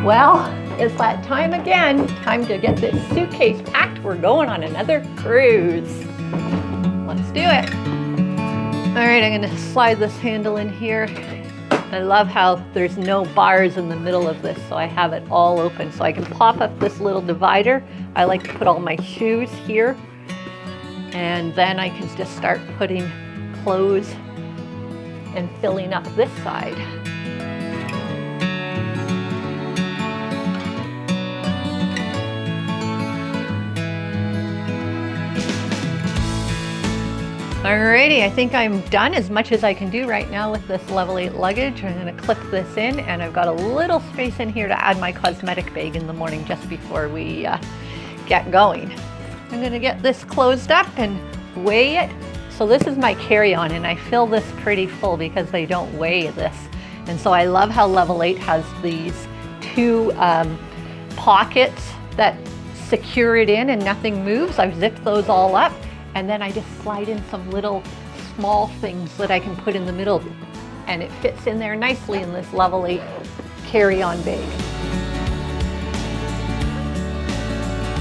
Well, it's that time again. Time to get this suitcase packed. We're going on another cruise. Let's do it. All right, I'm gonna slide this handle in here. I love how there's no bars in the middle of this, so I have it all open. So I can pop up this little divider. I like to put all my shoes here. And then I can just start putting clothes and filling up this side. Alrighty, I think I'm done as much as I can do right now with this level 8 luggage. I'm gonna clip this in, and I've got a little space in here to add my cosmetic bag in the morning just before we get going. I'm gonna get this closed up and weigh it. So this is my carry-on, and I fill this pretty full because they don't weigh this. And so I love how level 8 has these two pockets that secure it in and nothing moves. I've zipped those all up. And then I just slide in some little small things that I can put in the middle, and it fits in there nicely in this level 8 carry-on bag.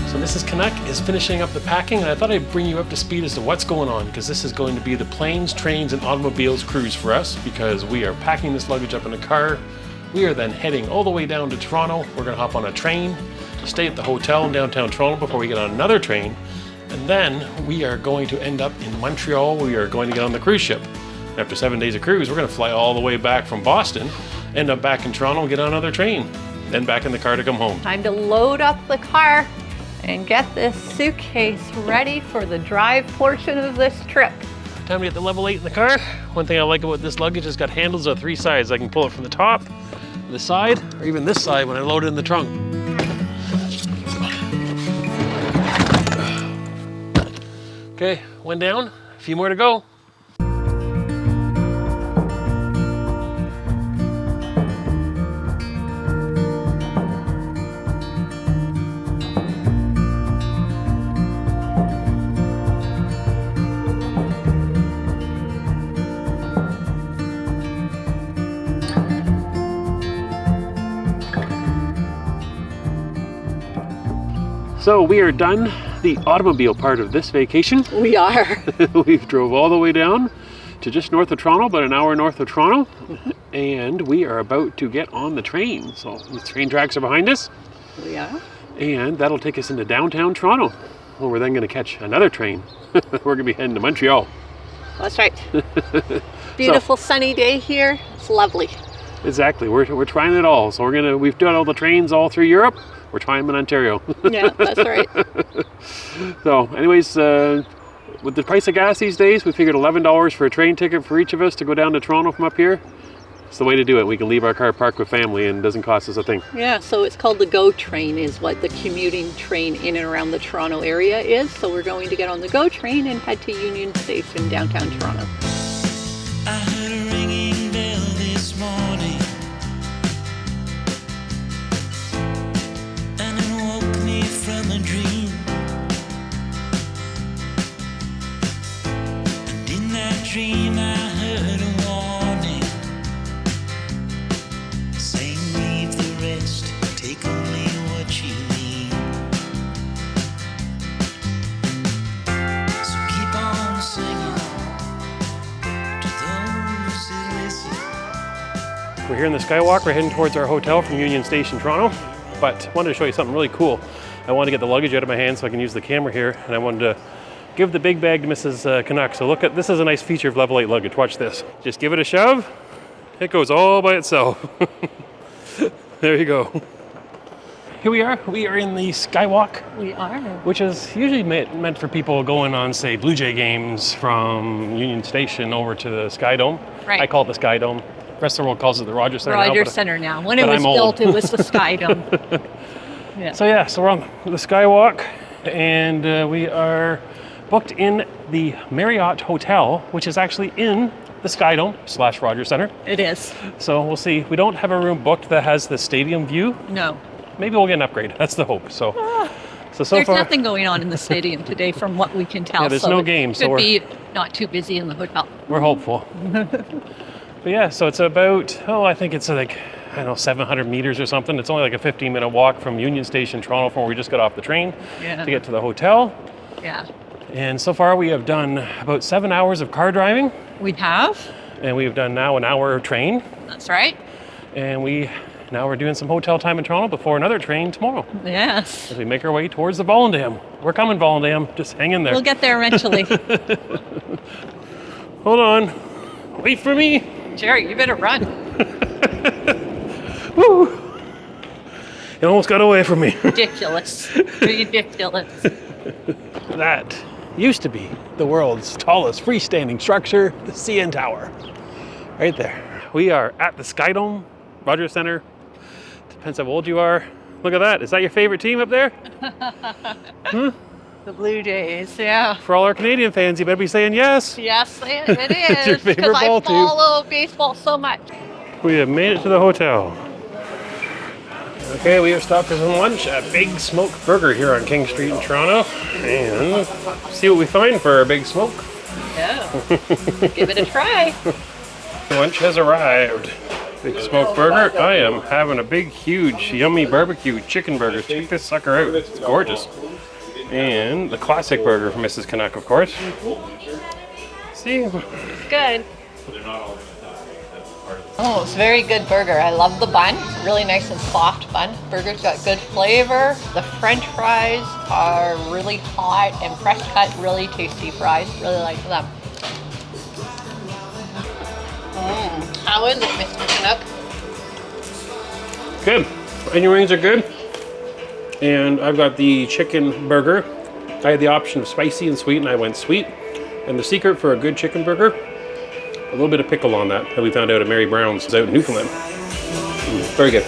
So Mrs. Canuck is finishing up the packing, and I thought I'd bring you up to speed as to what's going on, because this is going to be the planes, trains, and automobiles cruise for us, because we are packing this luggage up in a car. We are then heading all the way down to Toronto. We're going to hop on a train, stay at the hotel in downtown Toronto before we get on another train. And then we are going to end up in Montreal. We are going to get on the cruise ship. After 7 days of cruise, we're going to fly all the way back from Boston, end up back in Toronto and get on another train, then back in the car to come home. Time to load up the car and get this suitcase ready for the drive portion of this trip. Time to get the level 8 in the car. One thing I like about this luggage is it's got handles on 3 sides. I can pull it from the top, the side, or even this side when I load it in the trunk. Okay, one down, a few more to go. So we are done the automobile part of this vacation. We are. We've drove all the way down to just north of Toronto, about an hour north of Toronto, and we are about to get on the train. So the train tracks are behind us. We are. And that'll take us into downtown Toronto. Well, we're then going to catch another train. We're going to be heading to Montreal. That's right. Beautiful sunny day here. It's lovely. Exactly. We're trying it all. So we've done all the trains all through Europe. We're trying them in Ontario. Yeah, that's right. So anyways, with the price of gas these days, we figured $11 for a train ticket for each of us to go down to Toronto from up here. It's the way to do it. We can leave our car parked with family and it doesn't cost us a thing. Yeah, so it's called the GO train is what the commuting train in and around the Toronto area is. So we're going to get on the GO train and head to Union Station, downtown Toronto. I heard a ringing bell this morning, and it woke me from a dream. And in that dream I heard a warning, saying leave the rest, take only what you need. So keep on singing to those who listen. We're here in the Skywalk. We're heading towards our hotel from Union Station, Toronto. But I wanted to show you something really cool. I wanted to get the luggage out of my hand so I can use the camera here, and I wanted to give the big bag to Mrs. Canuck. So look at, this is a nice feature of level 8 luggage. Watch this. Just give it a shove. It goes all by itself. There you go. Here we are. We are in the Skywalk. We are. Which is usually meant for people going on, say, Blue Jay games from Union Station over to the Skydome. Right. I call it the Skydome. The rest of the world calls it the Rogers Center now. Rogers Center now. When it was built, it was the Skydome. Yeah. So yeah, so we're on the Skywalk, and we are booked in the Marriott Hotel, which is actually in the Skydome / Rogers Center. It is. So we'll see. We don't have a room booked that has the stadium view. No. Maybe we'll get an upgrade. That's the hope. So There's far, nothing going on in the stadium today from what we can tell. Yeah, there's no game, so Could be not too busy in the hotel. We're hopeful. But yeah, so it's about, I think it's like I don't know, 700 meters or something. It's only like a 15-minute walk from Union Station, Toronto, from where we just got off the train to get to the hotel. Yeah. And so far we have done about 7 hours of car driving. We have. And we have done now an hour of train. That's right. And now we're doing some hotel time in Toronto before another train tomorrow. Yes. As we make our way towards the Volendam. We're coming, Volendam. Just hang in there. We'll get there eventually. Hold on. Wait for me. Jerry, you better run. Woo! It almost got away from me. Ridiculous. Ridiculous. That used to be the world's tallest freestanding structure, the CN Tower. Right there. We are at the Skydome, Rogers Center. Depends how old you are. Look at that. Is that your favorite team up there? The Blue Jays, yeah. For all our Canadian fans, you better be saying yes. Yes, it It's your is. favorite Because I ball team. follow baseball so much. We have made it to the hotel. Okay, we have stopped for some lunch at Big Smoke Burger here on King Street in Toronto. And see what we find for our Big Smoke. Yeah. Give it a try. Lunch has arrived. Big Smoke Burger. I am having a big, huge, yummy barbecue chicken burger. Check this sucker out. It's gorgeous. And the classic burger from Mrs. Canuck, of course. See? Good. Oh, it's a very good burger. I love the bun. It's really nice and soft bun. Burger's got good flavor. The French fries are really hot and fresh cut, really tasty fries. Really like them. How is it, Mr. Canuck? Good. Onion rings are good. And I've got the chicken burger. I had the option of spicy and sweet, and I went sweet. And the secret for a good chicken burger, a little bit of pickle on that we found out at Mary Brown's out in Newfoundland. Very good.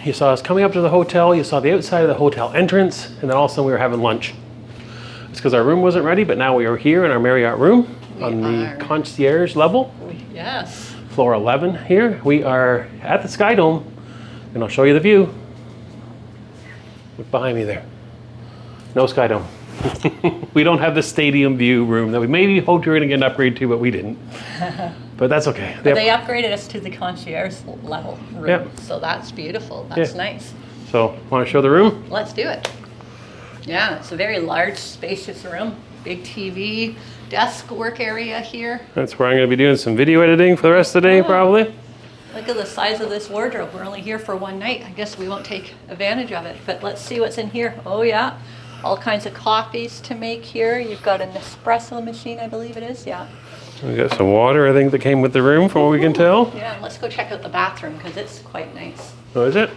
You saw us coming up to the hotel, you saw the outside of the hotel entrance, and then all of a sudden we were having lunch. It's because our room wasn't ready, but now we are here in our Marriott room on the concierge level. Yes. Floor 11 here. We are at the Skydome, and I'll show you the view. Look behind me there. No Skydome. We don't have the stadium view room that we maybe hoped we were going to get an upgrade to, but we didn't. But that's okay. They upgraded us to the concierge level room, Yeah. so that's beautiful. That's nice. So, want to show the room? Let's do it. Yeah, it's a very large, spacious room. Big TV, desk work area here. That's where I'm going to be doing some video editing for the rest of the day, probably. Look at the size of this wardrobe. We're only here for one night. I guess we won't take advantage of it, but let's see what's in here. Oh yeah, all kinds of coffees to make here. You've got an espresso machine, I believe it is, yeah. We got some water, I think, that came with the room, from what we can tell. Yeah, and let's go check out the bathroom because it's quite nice. Oh, is it?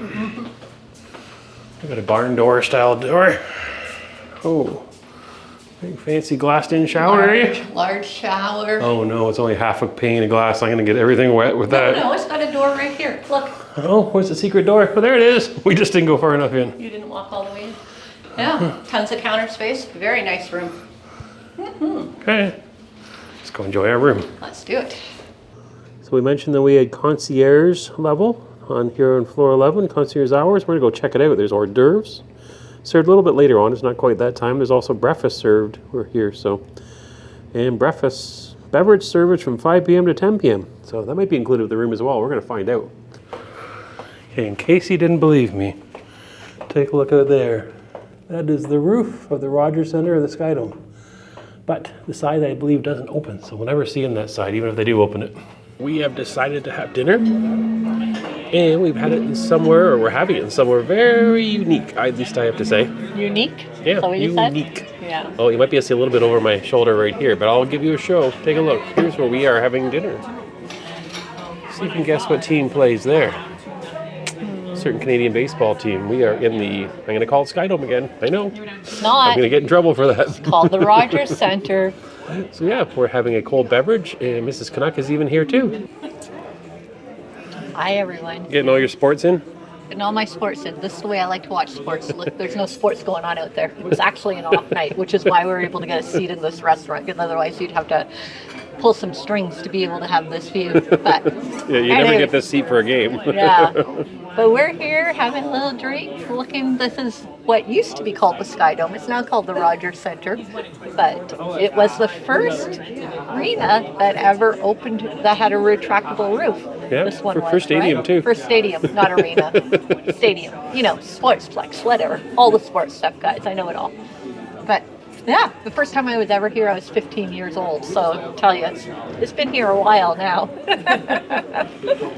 We got a barn door style door. Oh, big fancy glassed-in shower area. Large shower. Oh no, it's only half a pane of glass. I'm gonna get everything wet with that. No, it's got a door right here. Look. Oh, where's the secret door? Oh, there it is. We just didn't go far enough in. You didn't walk all the way in. Yeah, tons of counter space. Very nice room. Okay, let's go enjoy our room. Let's do it. So we mentioned that we had concierge level on here on floor 11, concierge hours. We're gonna go check it out. There's hors d'oeuvres served a little bit later on. It's not quite that time. There's also breakfast served. We're here, so. And breakfast, beverage service from 5 p.m. to 10 p.m. So that might be included with the room as well. We're gonna find out. Okay, in case you didn't believe me, take a look out there. That is the roof of the Rogers Center of the Skydome. But the side, I believe, doesn't open, so we'll never see in that side, even if they do open it. We have decided to have dinner, and we've had it in somewhere, or we're having it in somewhere very unique, at least I have to say. Unique? Yeah, Is that what you said? unique. Yeah. Oh, you might be able to see a little bit over my shoulder right here, but I'll give you a show. Take a look. Here's where we are having dinner. See if you can guess what team plays there. Certain Canadian baseball team. We are in the, I'm going to call it Skydome again. I know. It's I'm not. going to get in trouble for that. Called the Rogers Center. So yeah, we're having a cold beverage, and Mrs. Canuck is even here too. Hi, everyone. Getting all your sports in? And all my sports in. This is the way I like to watch sports. Look, there's no sports going on out there. It was actually an off night, which is why we were able to get a seat in this restaurant, because otherwise you'd have to pull some strings to be able to have this view. But Yeah, you never get this seat for a game. yeah. But we're here having a little drink, looking. This is what used to be called the Skydome. It's now called the Rogers Center. But it was the first arena that ever opened that had a retractable roof. Yeah, this one was, first stadium right? too. First stadium, not arena. Stadium. You know, sportsplex, whatever. All the sports stuff, guys. I know it all. But yeah, the first time I was ever here, I was 15 years old. So I'll tell you, it's been here a while now.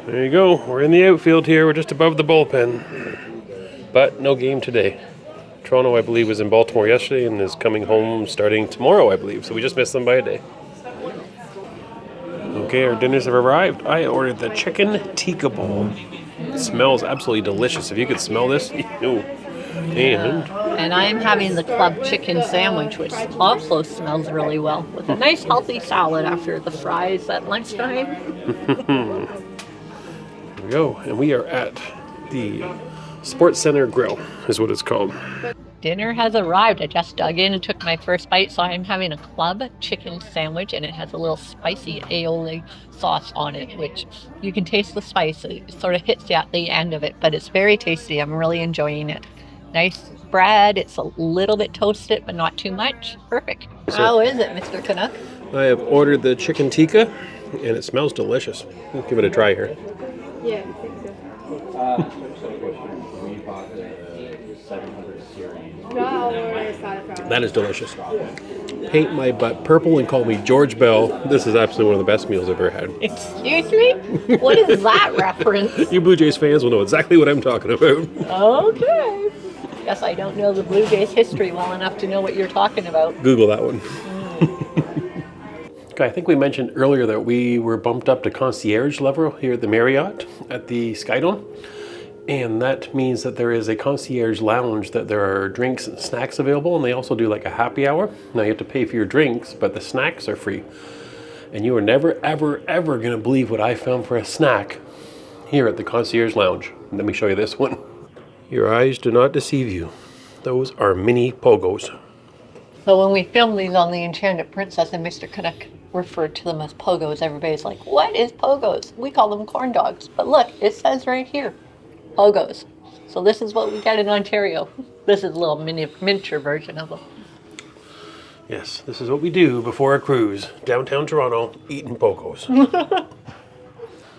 There you go. We're in the outfield here. We're just above the bullpen. But no game today. Toronto, I believe, was in Baltimore yesterday and is coming home starting tomorrow, I believe. So we just missed them by a day. Okay, our dinners have arrived. I ordered the chicken tikka bowl. It smells absolutely delicious. If you could smell this, ew. And I'm having the club chicken sandwich, which also smells really well, with a nice healthy salad after the fries at lunchtime. Here we go. And we are at the Sports Center Grill, is what it's called. Dinner has arrived. I just dug in and took my first bite, so I'm having a club chicken sandwich, and it has a little spicy aioli sauce on it, which you can taste the spice. It sort of hits you at the end of it, but it's very tasty. I'm really enjoying it. Nice bread. It's a little bit toasted, but not too much. Perfect. How is it, Mr. Canuck? I have ordered the chicken tikka, and it smells delicious. Let's give it a try here. Yeah, I think so. That is delicious. Paint my butt purple and call me George Bell. This is absolutely one of the best meals I've ever had. Excuse me? What is that reference? You Blue Jays fans will know exactly what I'm talking about. Okay. Guess I don't know the Blue Jays history well enough to know what you're talking about. Google that one. Okay, I think we mentioned earlier that we were bumped up to concierge level here at the Marriott at the Skydome. And that means that there is a concierge lounge, that there are drinks and snacks available, and they also do like a happy hour. Now you have to pay for your drinks, but the snacks are free. And you are never, ever, ever gonna believe what I found for a snack here at the concierge lounge. Let me show you this one. Your eyes do not deceive you. Those are mini pogos. So when we filmed these on the Enchanted Princess and Mr. Canuck referred to them as pogos, everybody's like, what is pogos? We call them corn dogs. But look, it says right here, pogos. So this is what we get in Ontario. This is a little miniature version of them. Yes, this is what we do before a cruise. Downtown Toronto, eating pogos.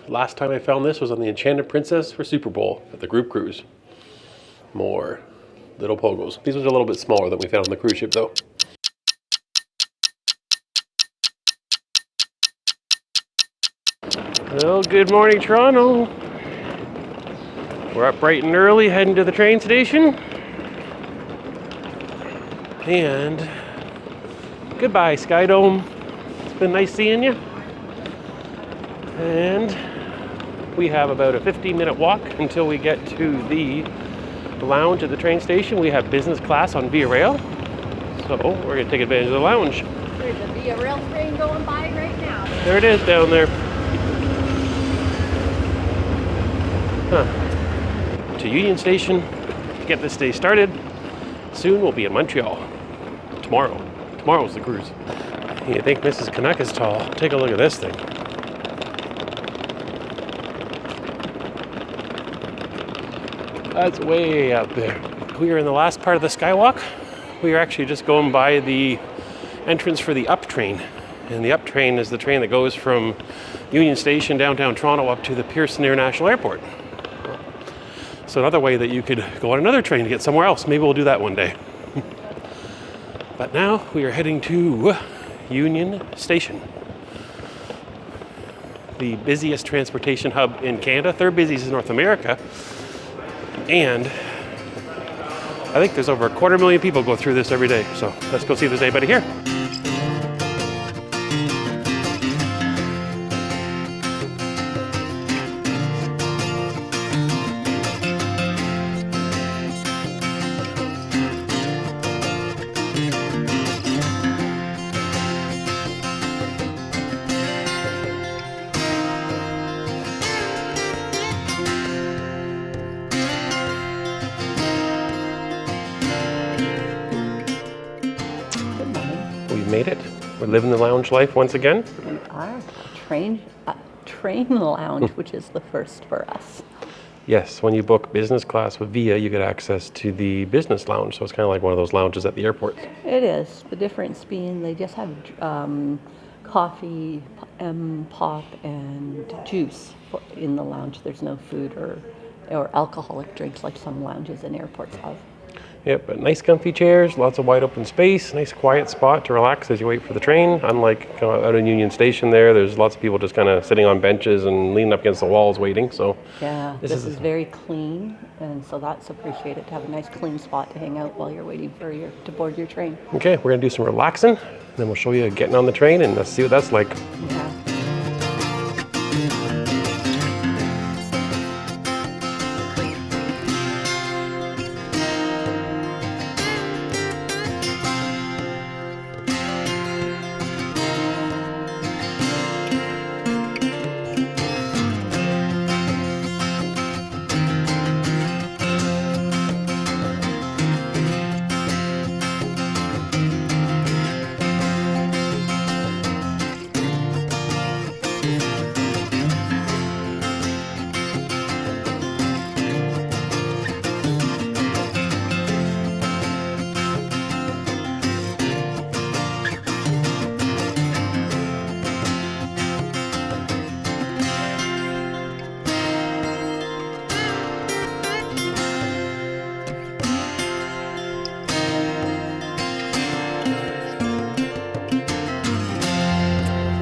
Last time I found this was on the Enchanted Princess for Super Bowl at the group cruise. More little pogos. These ones are a little bit smaller than we found on the cruise ship though. Well, good morning, Toronto. We're up bright and early, heading to the train station. And goodbye, Skydome. It's been nice seeing you. And we have about a 15-minute walk until we get to the lounge at the train station. We have business class on Via Rail, so we're going to take advantage of the lounge. There's a Via Rail train going by right now. There it is down there. To Union Station to get this day started. Soon we'll be in Montreal. Tomorrow's the cruise. You think Mrs. Canuck is tall? Take a look at this thing. That's way out there. We are in the last part of the skywalk. We are actually just going by the entrance for the up train. And the up train is the train that goes from Union Station, downtown Toronto, up to the Pearson International Airport. So another way that you could go on another train to get somewhere else. Maybe we'll do that one day. But now we are heading to Union Station, the busiest transportation hub in Canada, third busiest in North America. And I think there's over 250,000 people go through this every day. So let's go see if there's anybody here. Made it. We're living the lounge life once again. are. Train lounge, which is the first for us. Yes, when you book business class with Via, you get access to the business lounge. So it's kind of like one of those lounges at the airport. It is. The difference being they just have coffee, pop, and juice in the lounge. There's no food or alcoholic drinks like some lounges in airports have. Yep, but nice comfy chairs, lots of wide open space, nice quiet spot to relax as you wait for the train. Unlike out in Union Station there's lots of people just kind of sitting on benches and leaning up against the walls waiting. So yeah, this is very clean, and so that's appreciated, to have a nice clean spot to hang out while you're waiting to board your train. Okay, we're gonna do some relaxing, then we'll show you getting on the train and let's see what that's like. Yeah.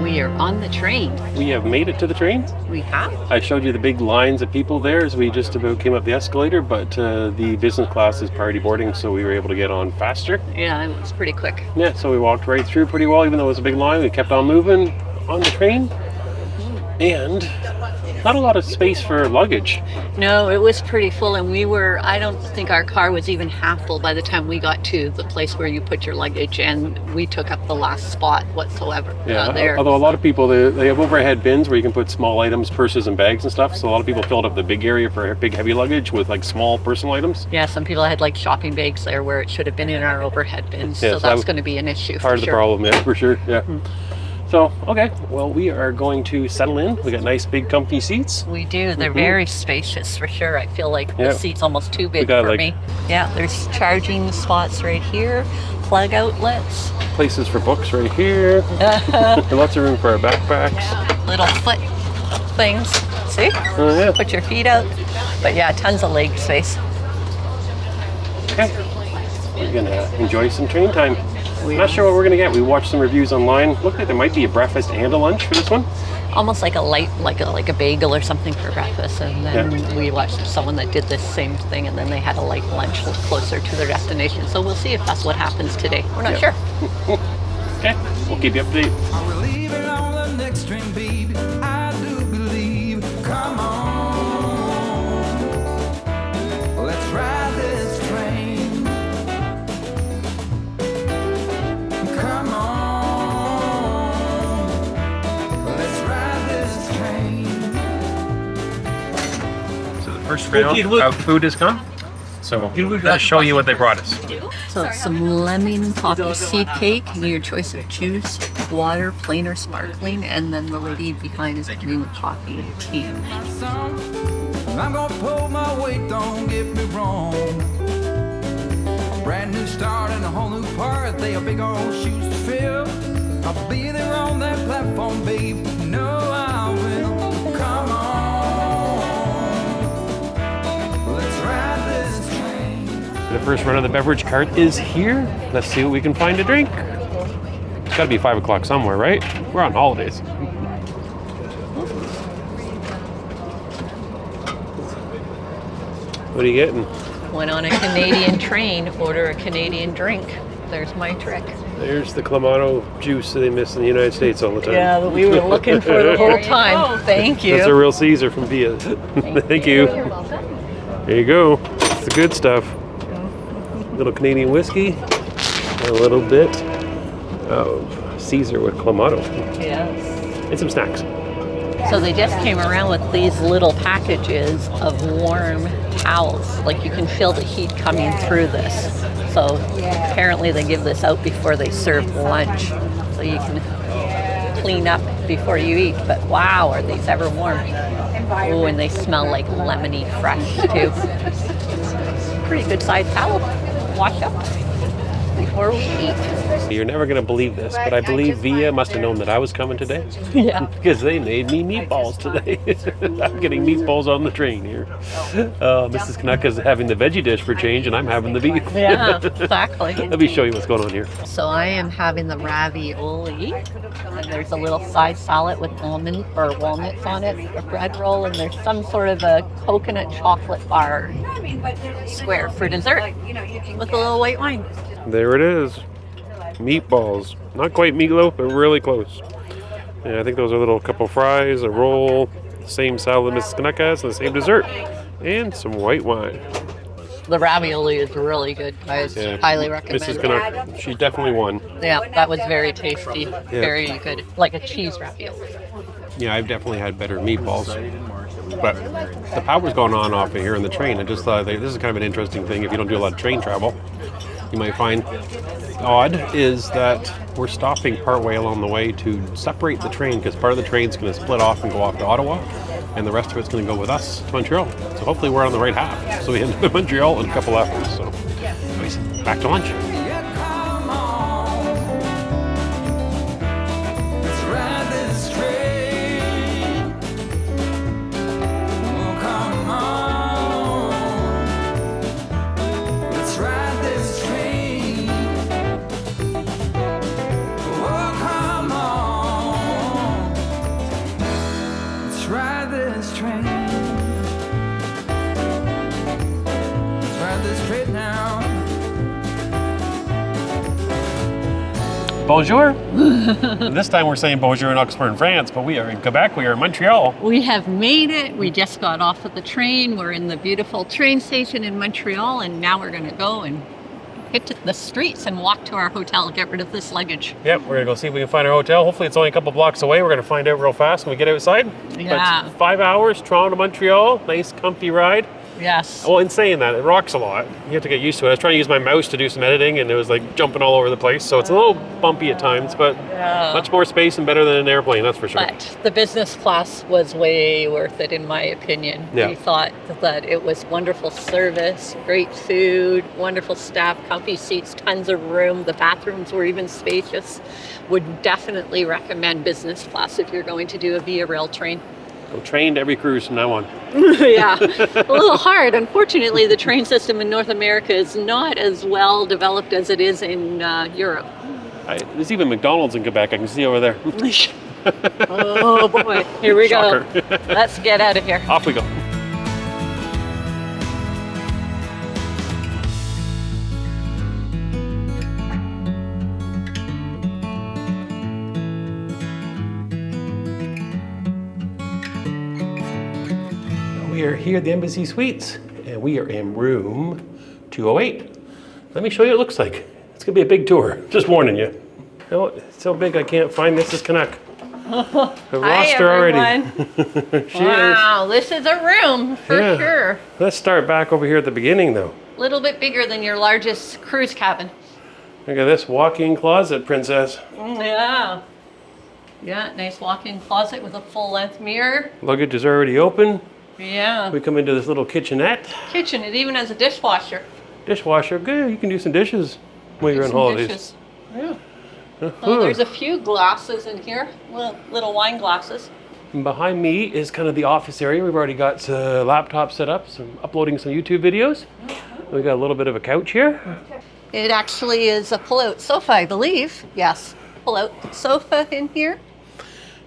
We are on the train. We have made it to the train. We have. I showed you the big lines of people there as we just about came up the escalator, but the business class is priority boarding, so we were able to get on faster. Yeah, it was pretty quick. Yeah, so we walked right through pretty well, even though it was a big line. We kept on moving on the train, and not a lot of space for luggage. No, it was pretty full, and I don't think our car was even half full by the time we got to the place where you put your luggage, and we took up the last spot whatsoever. Yeah, there. although a lot of people, they have overhead bins where you can put small items, purses and bags and stuff, so a lot of people filled up the big area for big heavy luggage with like small personal items. Yeah, some people had like shopping bags there where it should have been in our overhead bins, Yeah, so that's going to be an issue. Part of the problem, yeah, for sure, yeah. So, okay, well, we are going to settle in. We got nice, big, comfy seats. We do. They're very spacious, for sure. I feel like the seat's almost too big for me. Yeah, there's charging spots right here, plug outlets. Places for books right here. Lots of room for our backpacks. Little foot things. See? Oh, yeah. Put your feet out. But yeah, tons of leg space. Okay. We're going to enjoy some train time. I'm not sure what we're going to get. We watched some reviews online. Looked like there might be a breakfast and a lunch for this one. Almost like a light, like a bagel or something for breakfast. And then we watched someone that did this same thing, and then they had a light lunch closer to their destination. So we'll see if that's what happens today. We're not sure. Okay, we'll keep you up to date. We're leaving on the next train, baby. I do believe. Come on, let's ride this train. Come on, let's ride this train. So the first round of food has come. So let's show you what they brought us. So some lemon poppy seed cake, your choice of juice, water, plain or sparkling, and then the lady behind is doing the coffee tea. I'm gonna pull my weight, don't get me wrong. A brand new start and a whole new part. They are big old shoes to fill. I'll be there on that platform, babe. No, I will. Come on, let's ride this train. The first run of the beverage cart is here. Let's see what we can find to drink. It's got to be 5 o'clock somewhere, right? We're on holidays. What are you getting? When on a Canadian train, order a Canadian drink. There's my trick. There's the Clamato juice that they miss in the United States all the time. Yeah, that we were looking for the whole time. Thank you. That's a real Caesar from Via. Thank you. You're welcome. There you go. It's the good stuff. A little Canadian whiskey, and a little bit of Caesar with Clamato. Yes. And some snacks. So they just came around with these little packages of warm towels. Like you can feel the heat coming through this. So apparently they give this out before they serve lunch. So you can clean up before you eat, but wow, are these ever warm. Oh, and they smell like lemony fresh too. Pretty good sized towel. Wash up before we eat. You're never going to believe this, but I believe Via must have known that I was coming today. Yeah. Because they made me meatballs today. I'm getting meatballs on the train here. Mrs. Canuck is having the veggie dish for change, and I'm having the beef. Yeah, exactly. Let me show you what's going on here. So I am having the ravioli, and there's a little side salad with almond or walnuts on it, a bread roll, and there's some sort of a coconut chocolate bar square for dessert with a little white wine. There it is. Meatballs. Not quite meatloaf, but really close. And I think those are a little couple fries, a roll, the same salad Mrs. Canuck has, and the same dessert. And some white wine. The ravioli is really good, guys. Yeah. Highly recommend. Mrs. Canuck, she definitely won. Yeah, that was very tasty. Very good. Like a cheese ravioli. Yeah, I've definitely had better meatballs. But the power's going on off of here in the train. I just thought this is kind of an interesting thing if you don't do a lot of train travel. You might find odd is that we're stopping partway along the way to separate the train because part of the train's going to split off and go off to Ottawa, and the rest of it's going to go with us to Montreal. So hopefully we're on the right half. So we end up in Montreal in a couple hours. So anyways, back to lunch. Yeah, come on. Let's ride this train. Oh, come on. Let's ride this train. Oh, come on. Let's ride this train. Let's ride this train now. Bonjour. This time we're saying bonjour in Oxford in France, but we are in Quebec. We are in Montreal. We have made it. We just got off of the train. We're in the beautiful train station in Montreal, and now we're going to go and hit the streets and walk to our hotel, get rid of this luggage. Yep, we're going to go see if we can find our hotel. Hopefully it's only a couple blocks away. We're going to find out real fast when we get outside. Yeah. But 5 hours, Toronto to Montreal. Nice, comfy ride. Yes. Well, in saying that, it rocks a lot. You have to get used to it. I was trying to use my mouse to do some editing, and it was like jumping all over the place. So it's a little bumpy at times, but much more space and better than an airplane, that's for sure. But the business class was way worth it, in my opinion. Yeah. We thought that it was wonderful service, great food, wonderful staff, comfy seats, tons of room. The bathrooms were even spacious. Would definitely recommend business class if you're going to do a Via Rail train. Go train to every cruise from now on. Yeah, a little hard. Unfortunately, the train system in North America is not as well developed as it is in Europe. There's even McDonald's in Quebec. I can see over there. Oh boy, here we go. Shocker. Let's get out of here. Off we go. We are here at the Embassy Suites, and we are in room 208. Let me show you what it looks like. It's gonna be a big tour, just warning you. Oh, it's so big I can't find Mrs. Canuck. The roster already. Wow, this is a room for sure. Let's start back over here at the beginning though. A little bit bigger than your largest cruise cabin. Look at this walk-in closet, princess. Yeah. Yeah, nice walk-in closet with a full-length mirror. Luggage is already open. Yeah. We come into this little kitchenette. Kitchen, it even has a dishwasher. Dishwasher, good. You can do some dishes while you're on Some holidays. dishes. Yeah. Oh, there's a few glasses in here, little wine glasses. And behind me is kind of the office area. We've already got laptops set up, uploading some YouTube videos. We got a little bit of a couch here. It actually is a pull-out sofa, I believe. Yes, pull-out sofa in here.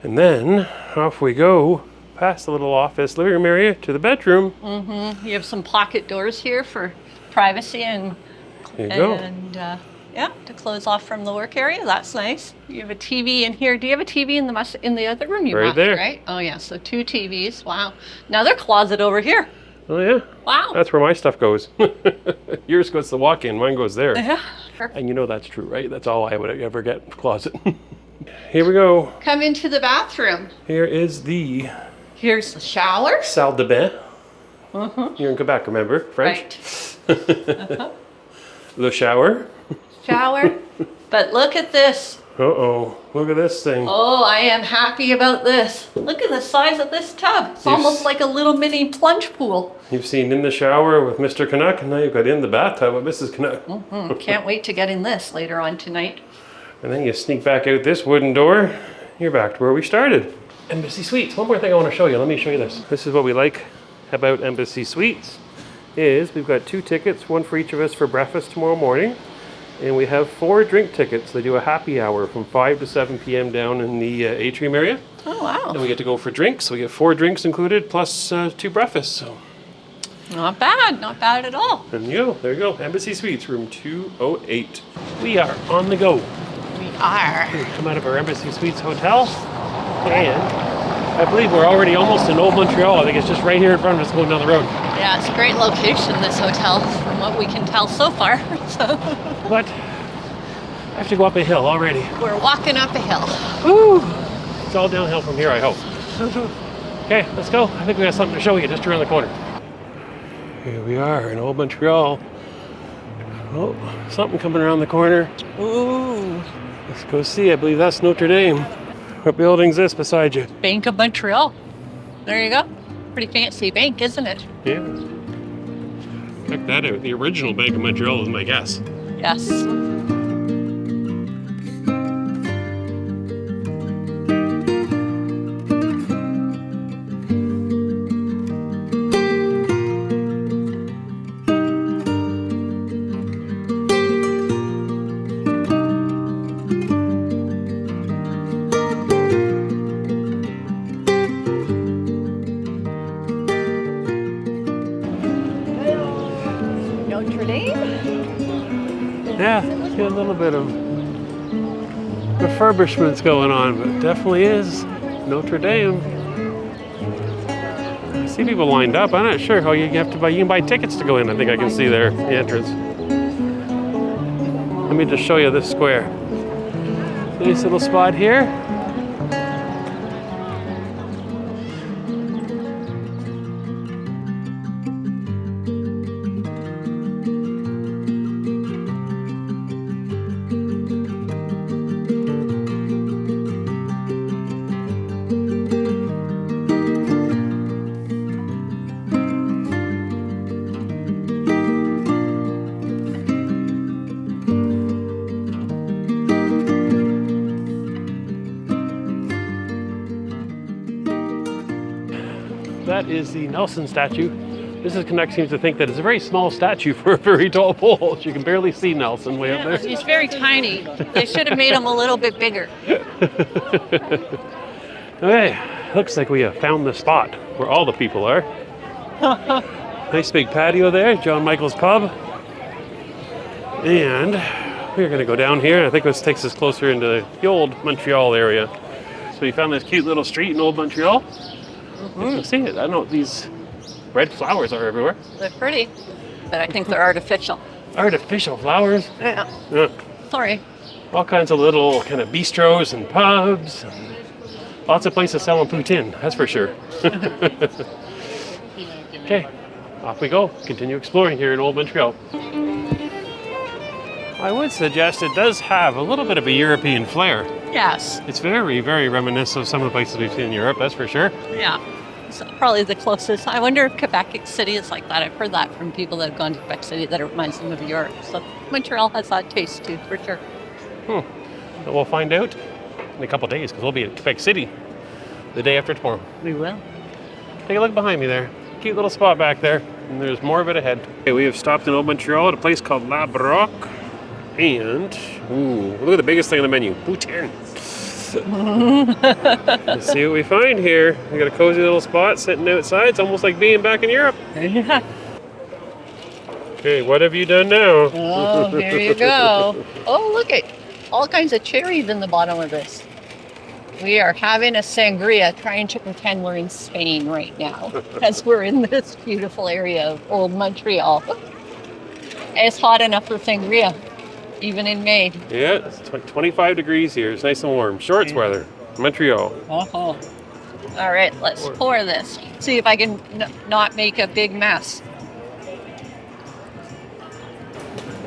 And then off we go past the little office living room area to the bedroom. Mm-hmm. You have some pocket doors here for privacy and There you go. Yeah, to close off from the work area. That's nice. You have a TV in here. Do you have a TV in the other room? You Right must, there. right? Oh yeah, so 2 TVs. Wow. Another closet over here. Oh yeah. Wow. That's where my stuff goes. Yours goes to the walk-in, mine goes there. Yeah. And you know that's true, right? That's all I would ever get, closet. Here we go. Come into the bathroom. Here is the Here's the shower. salle de bain. You're in Quebec, remember? French. Right. The shower. Shower. But look at this Uh-oh, look at this thing. Oh, I am happy about this. Look at the size of this tub. It's almost like a little mini plunge pool. You've seen in the shower with Mr. Canuck, and now you've got in the bathtub with Mrs. Canuck. Can't wait to get in this later on tonight. And then you sneak back out this wooden door, you're back to where we started. Embassy Suites. One more thing I want to show you. Let me show you this. This is what we like about Embassy Suites, is we've got 2 tickets, one for each of us for breakfast tomorrow morning. And we have 4 drink tickets. They do a happy hour from 5 to 7 p.m. down in the atrium area. Oh, wow. And we get to go for drinks. So we get 4 drinks included, plus 2 breakfasts. So. Not bad at all. And there you go. Embassy Suites, room 208. We are on the go. We are. We come out of our Embassy Suites hotel, and I believe we're already almost in Old Montreal. I think it's just right here in front of us going down the road. Yeah, it's a great location, this hotel, from what we can tell so far. But I have to go up a hill already. We're walking up a hill. Woo! It's all downhill from here, I hope. Okay, let's go. I think we got something to show you just around the corner. Here we are in Old Montreal. Oh, something coming around the corner. Ooh. Let's go see. I believe that's Notre Dame. What building's this beside you? Bank of Montreal. There you go. Pretty fancy bank, isn't it? Yeah. Check that out. The original Bank of Montreal is my guess. Yes. Notre Dame? Yeah, got a little bit of refurbishments going on, but it definitely is Notre Dame. I see people lined up. I'm not sure how you have to buy. You can buy tickets to go in. I think I can see there, the entrance. Let me just show you this square. Nice little spot here. That is the Nelson statue. Mrs. Canuck seems to think that it's a very small statue for a very tall pole. You can barely see Nelson way up there. He's very tiny. They should have made him a little bit bigger. Okay, looks like we have found the spot where all the people are. Nice big patio there, John Michael's Pub. And we're going to go down here. I think this takes us closer into the old Montreal area. So we found this cute little street in Old Montreal. You can see it. I don't know what these red flowers are everywhere. They're pretty, but I think they're artificial. Artificial flowers? Yeah. Yeah. Sorry. All kinds of little kind of bistros and pubs. And lots of places selling poutine, that's for sure. Okay, off we go. Continue exploring here in Old Montreal. I would suggest it does have a little bit of a European flair. Yes. It's very, very reminiscent of some of the places we've seen in Europe, that's for sure. Yeah. It's probably the closest. I wonder if Quebec City is like that. I've heard that from people that have gone to Quebec City, that it reminds them of Europe. So Montreal has that taste too, for sure. But we'll find out in a couple of days, because we'll be at Quebec City the day after tomorrow. We will. Take a look behind me there. Cute little spot back there, and there's more of it ahead. Okay, we have stopped in Old Montreal at a place called La Baroque. And, look at the biggest thing on the menu, poutine. Let's see what we find here. We got a cozy little spot sitting outside. It's almost like being back in Europe. Yeah. Okay, what have you done now? Oh, there you go. Oh, look at all kinds of cherries in the bottom of this. We are having a sangria, trying to pretend we're in Spain right now, as we're in this beautiful area of Old Montreal. It's hot enough for sangria, even in May. Yeah, it's 25 degrees here. It's nice and warm. Shorts weather, Montreal. All right, let's pour this. See if I can not make a big mess.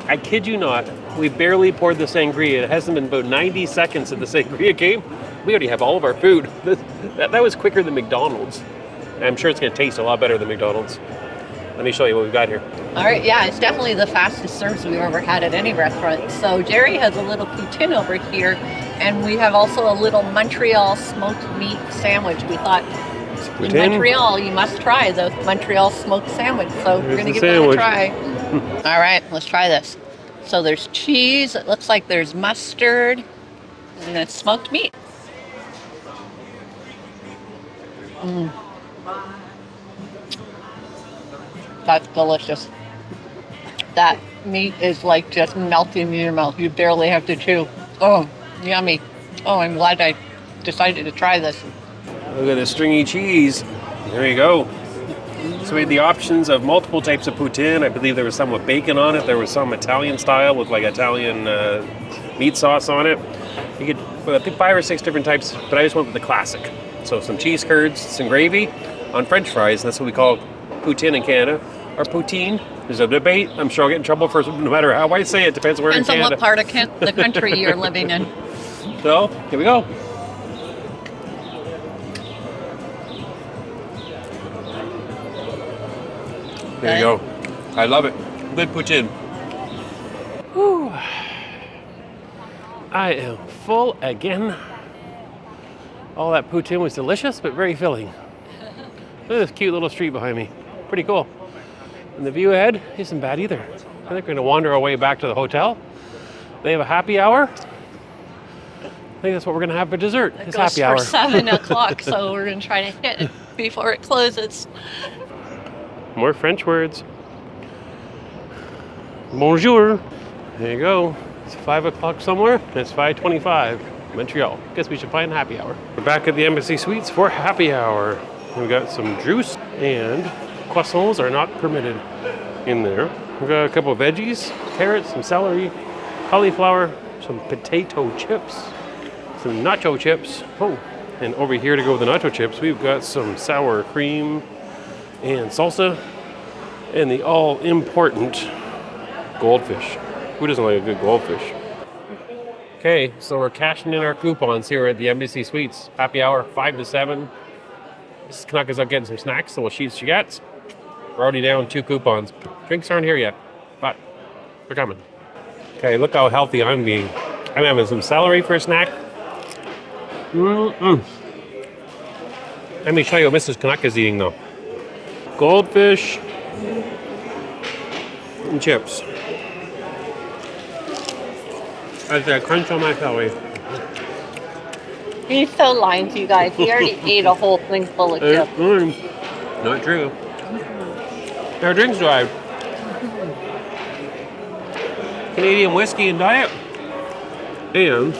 I kid you not, we barely poured the sangria. It hasn't been about 90 seconds that the sangria came. We already have all of our food. That was quicker than McDonald's. I'm sure it's going to taste a lot better than McDonald's. Let me show you what we've got here. All right, yeah, it's definitely the fastest serves we've ever had at any restaurant. So Jerry has a little poutine over here, and we have also a little Montreal smoked meat sandwich. We thought in Montreal you must try the Montreal smoked sandwich. So we're going to give that a try. All right, let's try this. So there's cheese, it looks like there's mustard, and it's smoked meat. That's delicious. That meat is like just melting in your mouth. You barely have to chew. Oh, yummy. Oh, I'm glad I decided to try this. Look at the stringy cheese. There you go. So we had the options of multiple types of poutine. I believe there was some with bacon on it. There was some Italian style with like Italian meat sauce on it. You could, I think 5 or 6 different types, but I just went with the classic. So some cheese curds, some gravy on French fries. That's what we call poutine in Canada, or poutine. There's a debate. I'm sure I'll get in trouble for no matter how I say it. Depends where in Canada. Depends on what part of the country you're living in. So, here we go. There you go. I love it. Good poutine. Whew. I am full again. All that poutine was delicious, but very filling. Look at this cute little street behind me. Pretty cool. And the view ahead isn't bad either. I think we're going to wander our way back to the hotel. They have a happy hour. I think that's what we're going to have for dessert. It's happy hour. It goes for 7 o'clock, so we're going to try to hit it before it closes. More French words. Bonjour. There you go. It's 5 o'clock somewhere. It's 5:25. Montreal. Guess we should find happy hour. We're back at the Embassy Suites for happy hour. We got some juice, and croissants are not permitted in there. We got a couple of veggies, carrots, some celery, cauliflower, some potato chips, some nacho chips. Oh, and over here to go with the nacho chips, we've got some sour cream and salsa, and the all-important goldfish. Who doesn't like a good goldfish? Okay, so we're cashing in our coupons here at the Embassy Suites. Happy hour, 5 to 7. Mrs. Canuck is out getting some snacks, so we'll see what she gets. We're already down 2 coupons. Drinks aren't here yet, but they're coming. Okay, look how healthy I'm being. I'm having some celery for a snack. Let me show you what Mrs. Canuck is eating, though. Goldfish and chips. As I crunch on my celery. He's so lying to you guys. He already ate a whole thing full of chips. Not true. Our drinks drive. Canadian whiskey and diet. And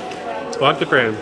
vodka cran.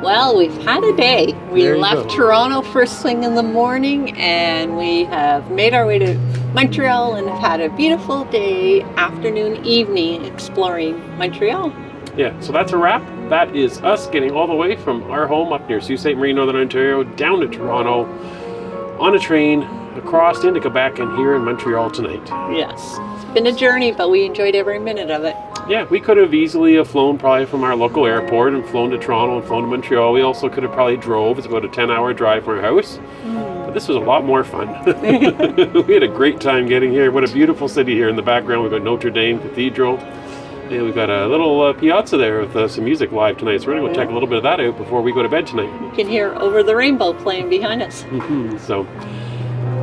Well, we've had a day. We There you left go. Toronto first thing in the morning, and we have made our way to Montreal and have had a beautiful day, afternoon, evening exploring Montreal. Yeah, so that's a wrap. That is us getting all the way from our home up near Sault Ste. Marie, Northern Ontario, down to Toronto, on a train, across into Quebec, and here in Montreal tonight. Yes, it's been a journey, but we enjoyed every minute of it. Yeah, we could have easily flown probably from our local airport and flown to Toronto and flown to Montreal. We also could have probably drove. It's about a 10-hour drive from our house. But this was a lot more fun. We had a great time getting here. What a beautiful city here in the background. We've got Notre Dame Cathedral. And we've got a little piazza there with some music live tonight. So we're going to go check a little bit of that out before we go to bed tonight. You can hear Over the Rainbow playing behind us. So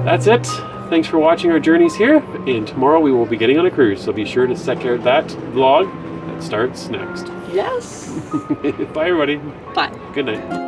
that's it. Thanks for watching our journeys here. And tomorrow we will be getting on a cruise. So be sure to check out that vlog that starts next. Yes. Bye, everybody. Bye. Good night.